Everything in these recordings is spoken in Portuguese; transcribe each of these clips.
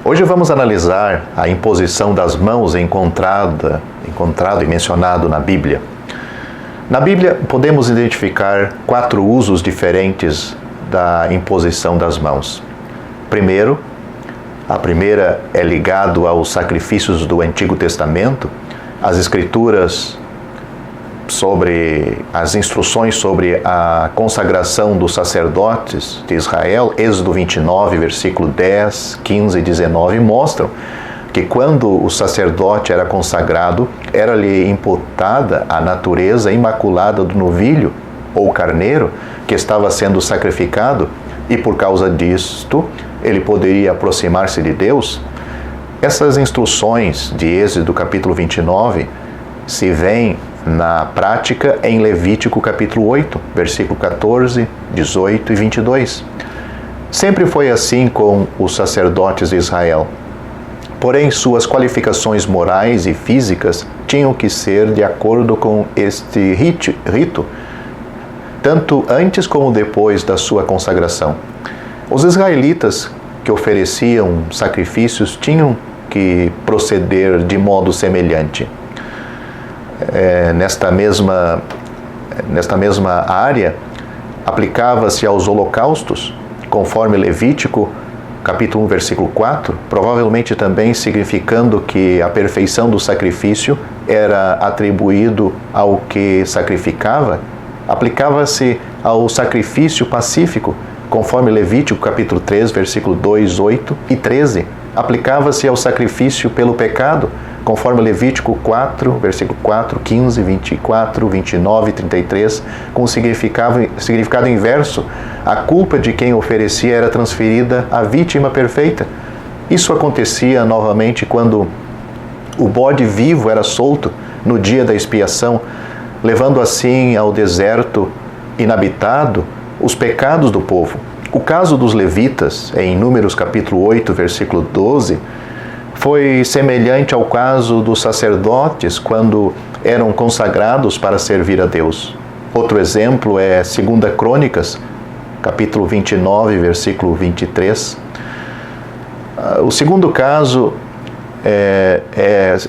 Hoje vamos analisar a imposição das mãos encontrado e mencionado na Bíblia. Na Bíblia podemos identificar 4 usos diferentes da imposição das mãos. Primeiro, a primeira é ligado aos sacrifícios do Antigo Testamento, as Escrituras sobre as instruções sobre a consagração dos sacerdotes de Israel, Êxodo 29, versículo 10, 15 e 19, mostram que quando o sacerdote era consagrado, era-lhe imputada a natureza imaculada do novilho ou carneiro que estava sendo sacrificado, e por causa disto ele poderia aproximar-se de Deus. Essas instruções de Êxodo capítulo 29 se veem na prática em Levítico capítulo 8, versículo 14, 18 e 22. Sempre foi assim com os sacerdotes de Israel. Porém, suas qualificações morais e físicas tinham que ser de acordo com este rito, tanto antes como depois da sua consagração. Os israelitas que ofereciam sacrifícios tinham que proceder de modo semelhante. Nesta mesma área, aplicava-se aos holocaustos, conforme Levítico, capítulo 1, versículo 4, provavelmente também significando que a perfeição do sacrifício era atribuído ao que sacrificava, aplicava-se ao sacrifício pacífico, conforme Levítico, capítulo 3, versículo 2, 8 e 13, aplicava-se ao sacrifício pelo pecado, conforme Levítico 4, versículo 4, 15, 24, 29 e 33, com significado inverso. A culpa de quem oferecia era transferida à vítima perfeita. Isso acontecia novamente quando o bode vivo era solto no dia da expiação, levando assim ao deserto inabitado os pecados do povo. O caso dos levitas, em Números capítulo 8, versículo 12, foi semelhante ao caso dos sacerdotes quando eram consagrados para servir a Deus. Outro exemplo é 2 Crônicas, capítulo 29, versículo 23. O segundo caso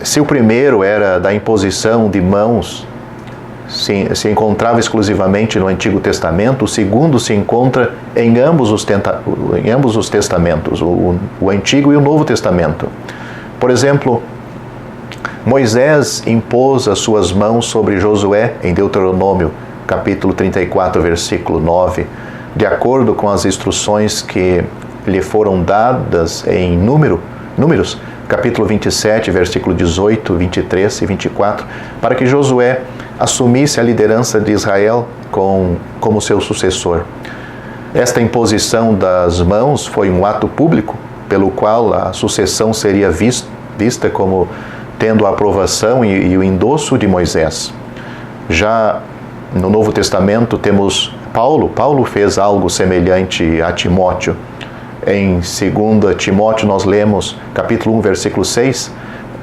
se o primeiro era da imposição de mãos, se encontrava exclusivamente no Antigo Testamento, o segundo se encontra em ambos os testamentos, o Antigo e o Novo Testamento. Por exemplo, Moisés impôs as suas mãos sobre Josué em Deuteronômio, capítulo 34, versículo 9, de acordo com as instruções que lhe foram dadas em Números, capítulo 27, versículo 18, 23 e 24, para que Josué assumisse a liderança de Israel como seu sucessor. Esta imposição das mãos foi um ato público, pelo qual a sucessão seria vista como tendo a aprovação e o endosso de Moisés. Já no Novo Testamento temos Paulo. Paulo fez algo semelhante a Timóteo. Em 2 Timóteo nós lemos capítulo 1, versículo 6,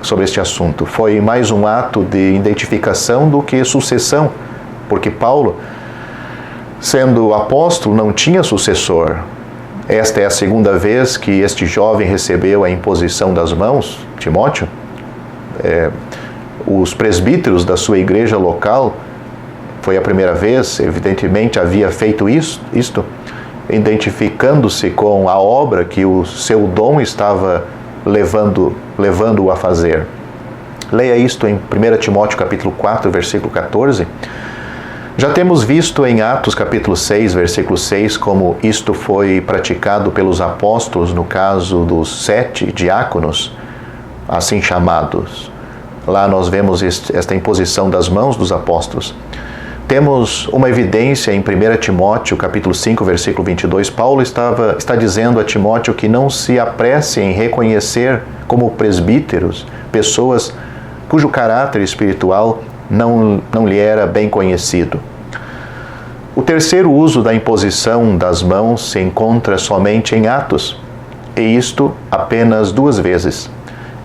sobre este assunto. Foi mais um ato de identificação do que sucessão, porque Paulo, sendo apóstolo, não tinha sucessor. Esta é a segunda vez que este jovem recebeu a imposição das mãos, Timóteo. Os presbíteros da sua igreja local, foi a primeira vez, evidentemente havia feito isto, identificando-se com a obra que o seu dom estava levando-o a fazer. Leia isto em 1 Timóteo capítulo 4, versículo 14. Já temos visto em Atos capítulo 6, versículo 6, como isto foi praticado pelos apóstolos no caso dos 7 diáconos, assim chamados. Lá nós vemos esta imposição das mãos dos apóstolos. Temos uma evidência em 1 Timóteo capítulo 5, versículo 22. Paulo está dizendo a Timóteo que não se apresse em reconhecer como presbíteros pessoas cujo caráter espiritual não lhe era bem conhecido. O terceiro uso da imposição das mãos se encontra somente em Atos, e isto apenas 2 vezes.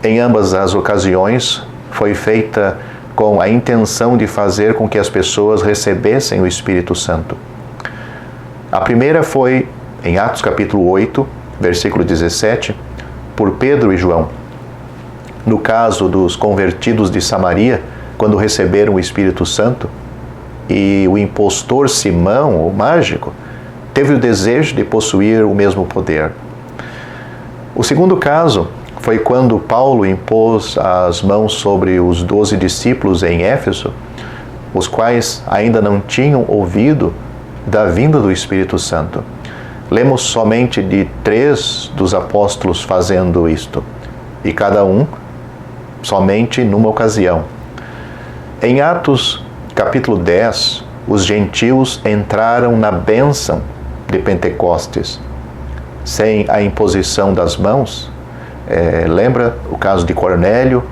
Em ambas as ocasiões foi feita com a intenção de fazer com que as pessoas recebessem o Espírito Santo. A primeira foi em Atos capítulo 8, versículo 17, por Pedro e João. No caso dos convertidos de Samaria, quando receberam o Espírito Santo, e o impostor Simão, o mágico, teve o desejo de possuir o mesmo poder. O segundo caso foi quando Paulo impôs as mãos sobre os 12 discípulos em Éfeso, os quais ainda não tinham ouvido da vinda do Espírito Santo. Lemos somente de 3 dos apóstolos fazendo isto, e cada um somente numa ocasião. Em Atos, capítulo 10, os gentios entraram na bênção de Pentecostes, sem a imposição das mãos. Lembra o caso de Cornélio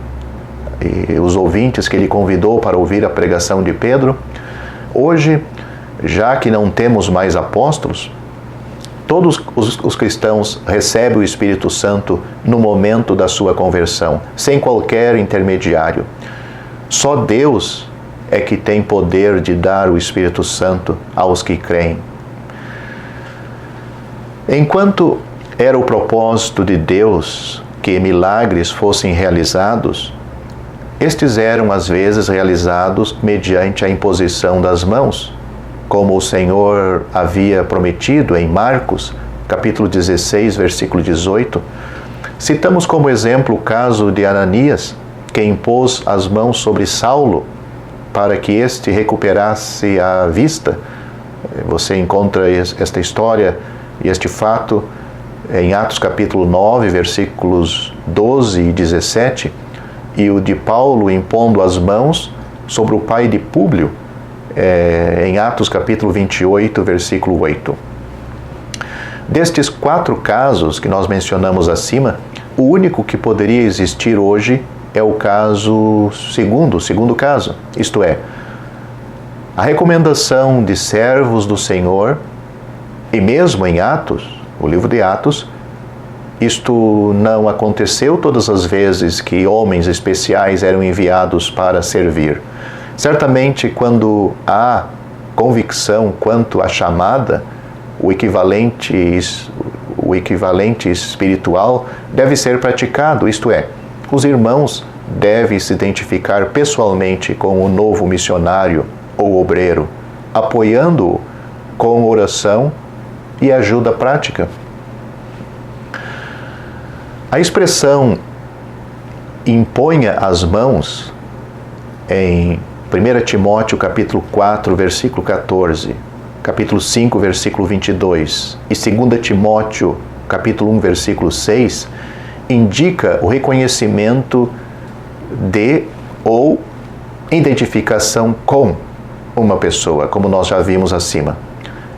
e os ouvintes que ele convidou para ouvir a pregação de Pedro? Hoje, já que não temos mais apóstolos, todos os cristãos recebem o Espírito Santo no momento da sua conversão, sem qualquer intermediário. Só Deus é que tem poder de dar o Espírito Santo aos que creem. Enquanto era o propósito de Deus que milagres fossem realizados, estes eram às vezes realizados mediante a imposição das mãos, como o Senhor havia prometido em Marcos, capítulo 16, versículo 18. Citamos como exemplo o caso de Ananias, que impôs as mãos sobre Saulo para que este recuperasse a vista. Você encontra esta história e este fato em Atos capítulo 9, versículos 12 e 17, e o de Paulo impondo as mãos sobre o pai de Públio, em Atos capítulo 28, versículo 8. Destes 4 casos que nós mencionamos acima, o único que poderia existir hoje é o caso segundo caso, isto é, a recomendação de servos do Senhor, e mesmo em Atos, o livro de Atos, isto não aconteceu todas as vezes que homens especiais eram enviados para servir. Certamente, quando há convicção quanto à chamada, o equivalente espiritual deve ser praticado, isto é, os irmãos devem se identificar pessoalmente com o novo missionário ou obreiro, apoiando-o com oração e ajuda prática. A expressão imponha as mãos em 1 Timóteo capítulo 4, versículo 14, capítulo 5, versículo 22 e 2 Timóteo capítulo 1, versículo 6, indica o reconhecimento de ou identificação com uma pessoa, como nós já vimos acima.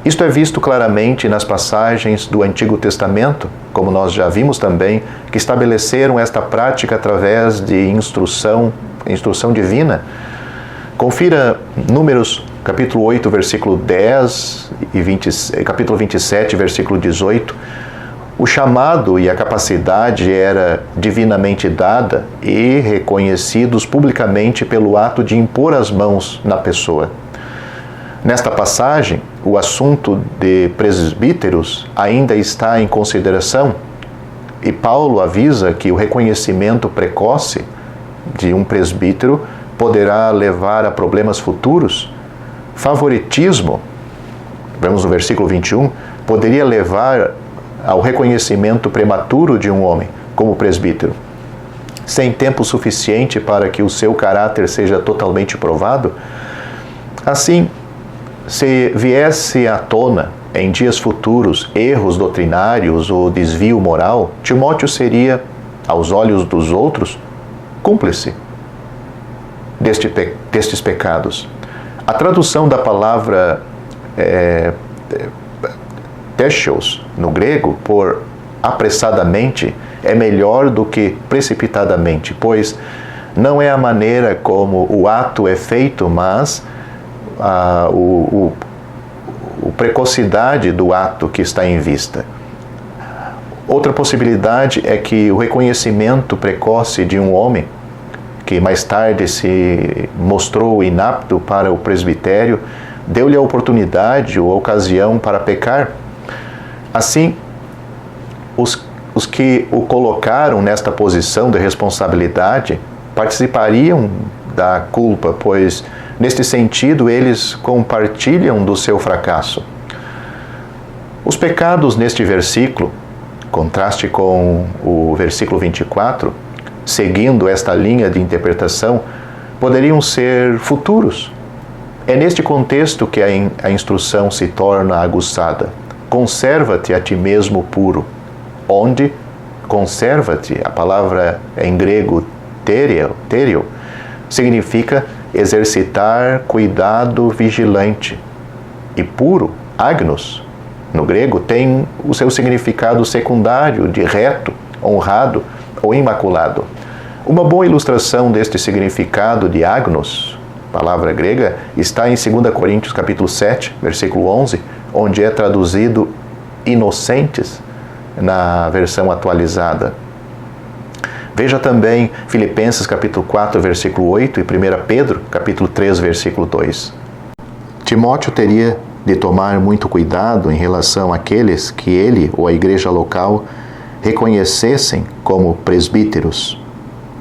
Isto é visto claramente nas passagens do Antigo Testamento, como nós já vimos também, que estabeleceram esta prática através de instrução divina. Confira Números, capítulo 8, versículo 10 e capítulo 27, versículo 18. O chamado e a capacidade era divinamente dada e reconhecidos publicamente pelo ato de impor as mãos na pessoa. Nesta passagem, o assunto de presbíteros ainda está em consideração e Paulo avisa que o reconhecimento precoce de um presbítero poderá levar a problemas futuros. Favoritismo, vemos no versículo 21, poderia levar ao reconhecimento prematuro de um homem como presbítero, sem tempo suficiente para que o seu caráter seja totalmente provado. Assim, se viesse à tona em dias futuros erros doutrinários ou desvio moral, Timóteo seria, aos olhos dos outros, cúmplice destes pecados. A tradução da palavra testos no grego por apressadamente é melhor do que precipitadamente, pois não é a maneira como o ato é feito, mas a precocidade do ato que está em vista. Outra possibilidade é que o reconhecimento precoce de um homem, que mais tarde se mostrou inapto para o presbitério, deu-lhe a oportunidade ou a ocasião para pecar. Assim, os que o colocaram nesta posição de responsabilidade participariam da culpa, pois, neste sentido, eles compartilham do seu fracasso. Os pecados neste versículo, contraste com o versículo 24, seguindo esta linha de interpretação, poderiam ser futuros. É neste contexto que a instrução se torna aguçada. Conserva-te a ti mesmo puro. Onde conserva-te, a palavra em grego terio, significa exercitar cuidado vigilante. E puro, agnos, no grego, tem o seu significado secundário de reto, honrado ou imaculado. Uma boa ilustração deste significado de agnos, palavra grega, está em 2 Coríntios capítulo 7, versículo 11, onde é traduzido inocentes na versão atualizada. Veja também Filipenses capítulo 4, versículo 8 e 1 Pedro capítulo 3, versículo 2. Timóteo teria de tomar muito cuidado em relação àqueles que ele ou a igreja local reconhecessem como presbíteros.